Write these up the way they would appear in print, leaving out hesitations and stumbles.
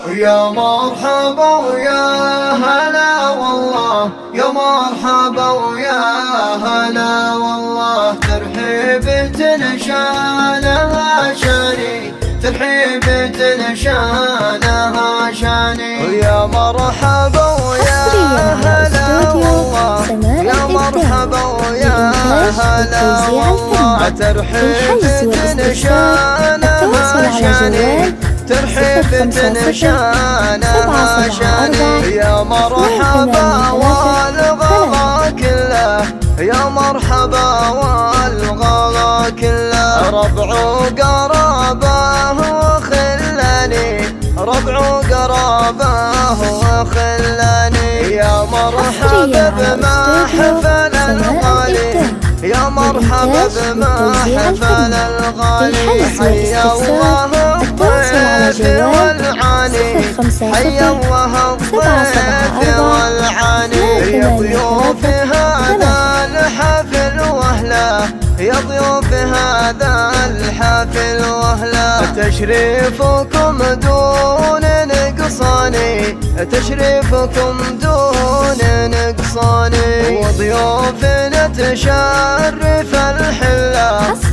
يا مرحبا ويا هلا والله، يا مرحبا ويا هلا والله، ترحيبة شانها شاني، ترحيبة شانها شاني. يا مرحبا ويا هلا والله، يا مرحبا ويا هلا والله، ترحيبة شانها شاني، ترحيبة شانها شاني. يا مرحبا والغلا كله، يا مرحبا والغلا كله، ربع وقرابه وخلاني، ربع وقرابه وخلاني. يا مرحبا بما حفل الغالي، يا مرحبا بما حفل الغالي، حيا الله الضيف والعاني، حيا الله الضيف والعاني. يا ضيوف هذا الحفل واهله، يا ضيوف هذا الحفل واهله، تشريفكم دون نقصاني، تشريفكم دون نقصاني. وضيوفنا تشرف الحله،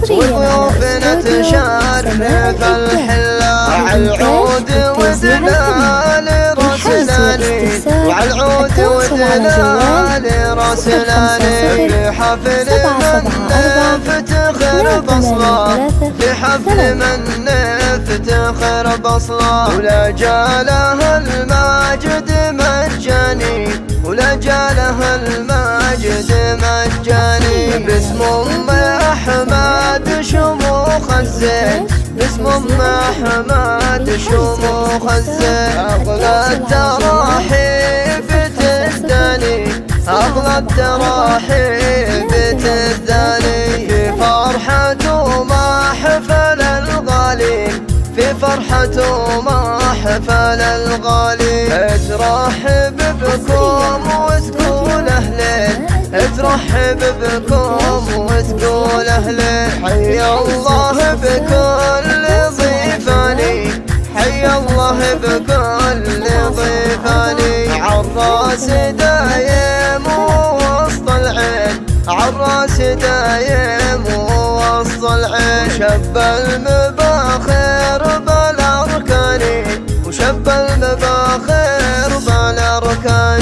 وضيوفنا تشرف الحله، عالعود ودلال راسلاني، وعالعود ودلال راسلاني. في حفل من نفتخر بصله، في حفل من نفتخر بصله، ولا جاله الماجد مجاني، ولا جاله الماجد مجاني. باسم ام احمد شموخ الزين، باسم ام احمد شموخ الزين، اغلى التراحيب تهداني، اغلى التراحيب تهداني. في فرحة وما حفل الغالي، في فرحة وما حفل الغالي، ترحب بكم وتقول اهلين، ترحب بكم وتقول اهلين. حيا الله بكل ضيفاني، حيا الله بكل ضيفاني. عالراس دايم ووسط العين، عالراس دايم ووسط العين، شب المباخر بالاركان، وشب المباخر بالاركان.